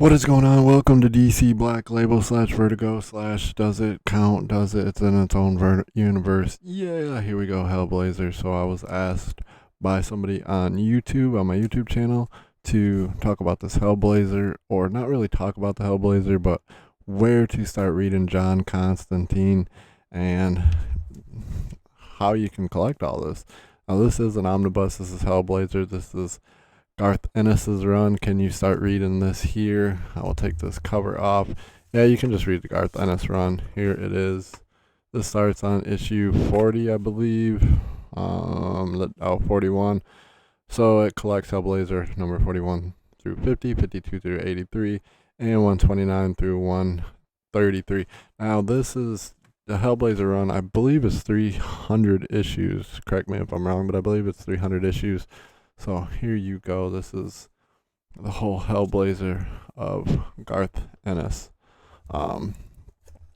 What is going on? Welcome to DC Black Label slash Vertigo slash Does It Count? Does it? It's in its own universe. Yeah, here we go, Hellblazer. So I was asked by somebody on YouTube, on my YouTube channel, to talk about this Hellblazer, or not really talk about the Hellblazer, but where to start reading John Constantine and how you can collect all this. Now, this is an omnibus. This is Hellblazer. This is Garth Ennis's run. Can you start reading this here? I will take this cover off. Yeah, you can just read the Garth Ennis run. Here it is. This starts on issue 40, I believe. 41. So it collects Hellblazer number 41 through 50, 52 through 83, and 129 through 133. Now, this is the Hellblazer run. I believe it's 300 issues. Correct me if I'm wrong, but I believe it's 300 issues. So here you go. This is the whole Hellblazer of Garth Ennis. And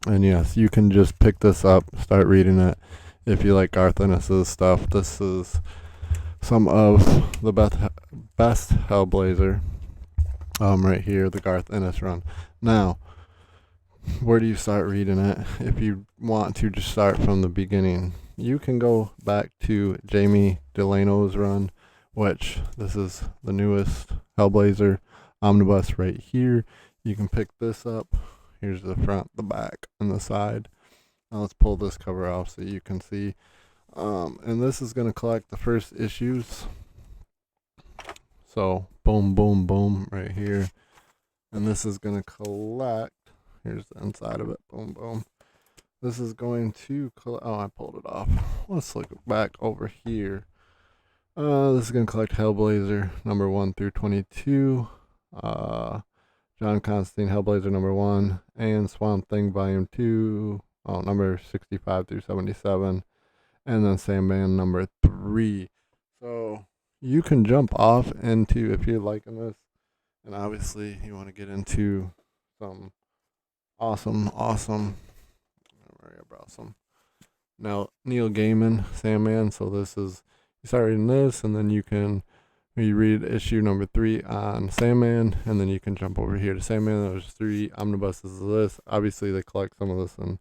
yes, you can just pick this up, start reading it if you like Garth Ennis's stuff. This is some of the best Hellblazer right here, the Garth Ennis run. Now, where do you start reading it? If you want to just start from the beginning, you can go back to Jamie Delano's run, which this is the newest Hellblazer omnibus right here. You can pick this up. Here's the front, the back, and the side. Now let's pull this cover off so you can see. And this is going to collect the first issues. So boom, boom, boom right here. And this is going to collect. Here's the inside of it. Boom, boom. This is going to collect. Oh, I pulled it off. Let's look back over here. This is going to collect Hellblazer number 1 through 22, John Constantine Hellblazer number 1, and Swamp Thing volume 2, number 65 through 77, and then Sandman number 3. So you can jump off into, if you're liking this, and obviously you want to get into some awesome, now Neil Gaiman, Sandman, so this is, you start reading this, and then you read issue number 3 on Sandman, and then you can jump over here to Sandman. There's 3 omnibuses of this. Obviously, they collect some of this in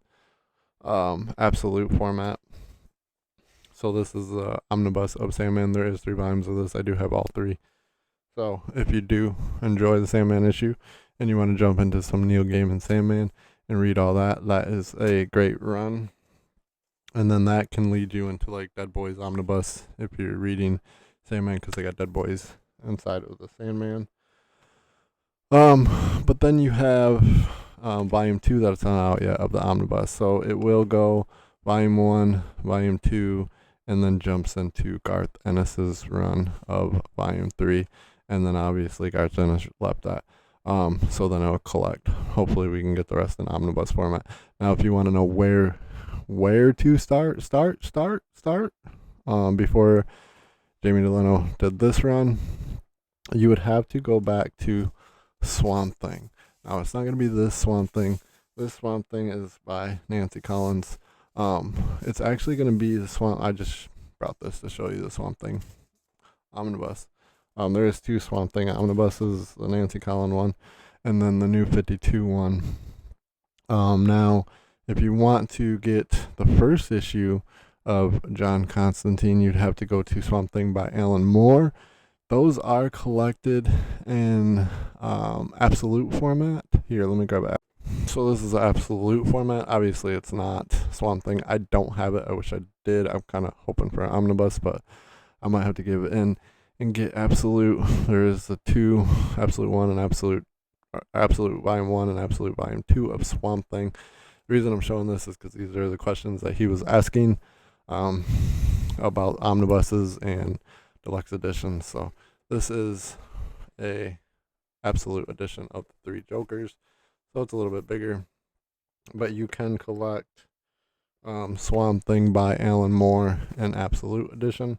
absolute format. So this is the omnibus of Sandman. There is 3 volumes of this. I do have all 3. So if you do enjoy the Sandman issue, and you want to jump into some Neil Gaiman Sandman and read all that, that is a great run. And then that can lead you into like Dead Boys Omnibus if you're reading Sandman, because they got Dead Boys inside of the Sandman. But then you have volume 2 that's not out yet of the Omnibus. So it will go volume 1, volume 2, and then jumps into Garth Ennis's run of volume 3. And then obviously Garth Ennis left that. So then it'll collect. Hopefully we can get the rest in omnibus format. Now if you want to know where to start before Jamie Delano did this run, you would have to go back to Swamp Thing. Now it's not going to be this Swamp Thing. This Swamp Thing is by Nancy Collins. It's actually going to be the Swamp. I just brought this to show you the Swamp Thing omnibus. There is 2 Swamp Thing omnibuses, the Nancy Collins one, and then the new 52 one. Now, if you want to get the first issue of John Constantine, you'd have to go to Swamp Thing by Alan Moore. Those are collected in absolute format. Here, let me grab it. So this is the absolute format. Obviously, it's not Swamp Thing. I don't have it. I wish I did. I'm kind of hoping for an omnibus, but I might have to give it in and get absolute. There is the 2, absolute 1 and absolute volume 1 and absolute volume 2 of Swamp Thing. The reason I'm showing this is because these are the questions that he was asking about omnibuses and deluxe editions. So this is a absolute edition of the 3 Jokers. So it's a little bit bigger. But you can collect Swamp Thing by Alan Moore in absolute edition.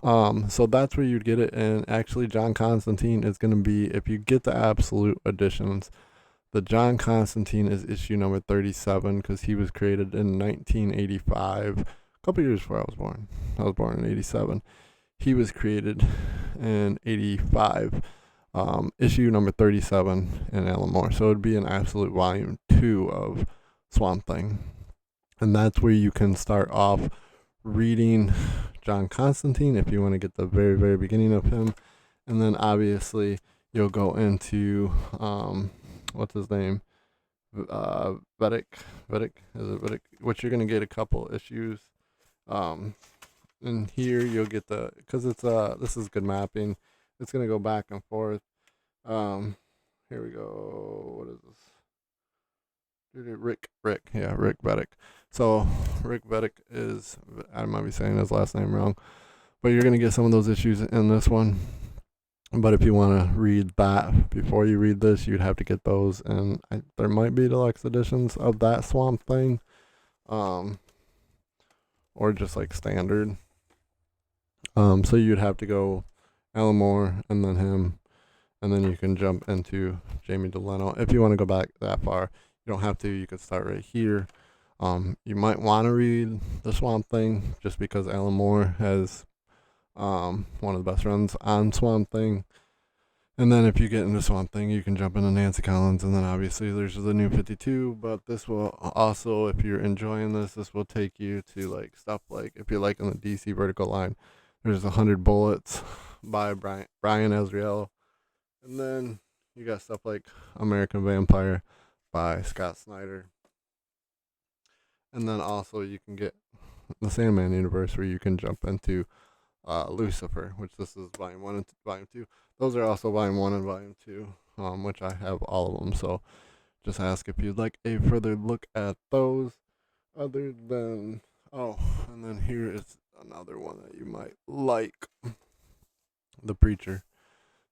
So that's where you'd get it. And actually John Constantine is going to be, if you get the absolute editions, the John Constantine is issue number 37 because he was created in 1985, a couple years before I was born. I was born in 87. He was created in 85. issue number 37 in Alan Moore. So it would be an absolute volume 2 of Swamp Thing. And that's where you can start off reading John Constantine if you want to get the very, very beginning of him. And then obviously you'll go into, what's his name? Vedic, is it Vedic? Which you're going to get a couple issues. And here you'll get because it's, this is good mapping. It's going to go back and forth. Here we go. What is this? Rick Vedic. So Rick Vedic is, I might be saying his last name wrong, but you're going to get some of those issues in this one. But if you want to read that before you read this, you'd have to get those, and there might be deluxe editions of that Swamp Thing, or just like standard. So you'd have to go Alan Moore and then him, and then you can jump into Jamie Delano. If you want to go back that far, you don't have to. You could start right here. You might want to read the Swamp Thing just because Alan Moore has one of the best runs on Swamp Thing. And then if you get into Swamp Thing, you can jump into Nancy Collins, and then obviously there's the New 52. But this will also, if you're enjoying this will take you to like stuff like, if you're liking the DC vertical line, there's 100 Bullets by Brian Azriello. And then you got stuff like American Vampire by Scott Snyder. And then also you can get the Sandman universe, where you can jump into Lucifer, which this is volume 1 and volume 2. Those are also volume 1 and volume 2, which I have all of them. So just ask if you'd like a further look at those. Other than, and then here is another one that you might like. The Preacher.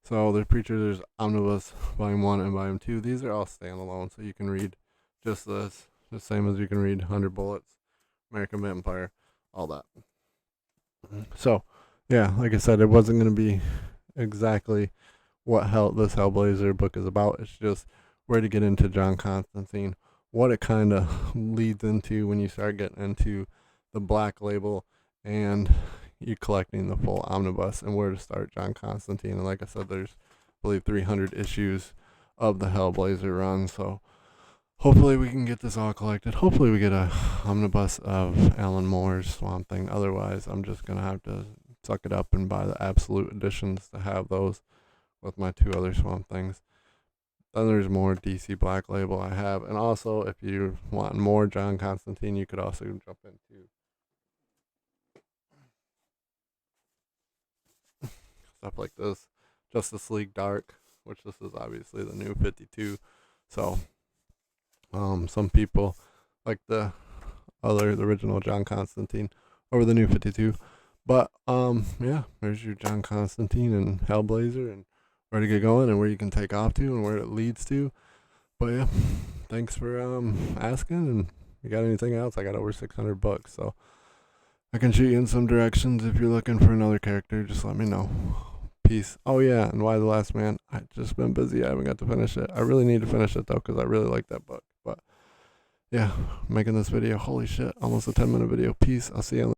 So the Preacher, there's Omnibus volume 1 and volume 2. These are all standalone, so you can read just this, the same as you can read 100 Bullets, American Vampire, all that. So yeah, like I said, it wasn't going to be exactly what this Hellblazer book is about. It's just where to get into John Constantine, what it kind of leads into when you start getting into the Black Label and you collecting the full omnibus, and where to start John Constantine. And like I said, there's, I believe, 300 issues of the Hellblazer run. So hopefully we can get this all collected. Hopefully we get a omnibus of Alan Moore's Swamp Thing. Otherwise, I'm just going to have to suck it up and buy the absolute editions to have those with my 2 other Swamp Things. Then there's more DC Black Label I have. And also, if you want more John Constantine, you could also jump into stuff like this. Justice League Dark, which this is obviously the New 52. So, some people like the original John Constantine over the New 52. But, yeah, there's your John Constantine and Hellblazer, and where to get going and where you can take off to and where it leads to. But yeah, thanks for asking. And if you got anything else, I got over 600 bucks, so I can shoot you in some directions. If you're looking for another character, just let me know. Peace. Oh yeah, and Why the Last Man, I've just been busy. I haven't got to finish it. I really need to finish it though, because I really like that book. But yeah, making this video, holy shit, almost a 10-minute video. Peace. I'll see you on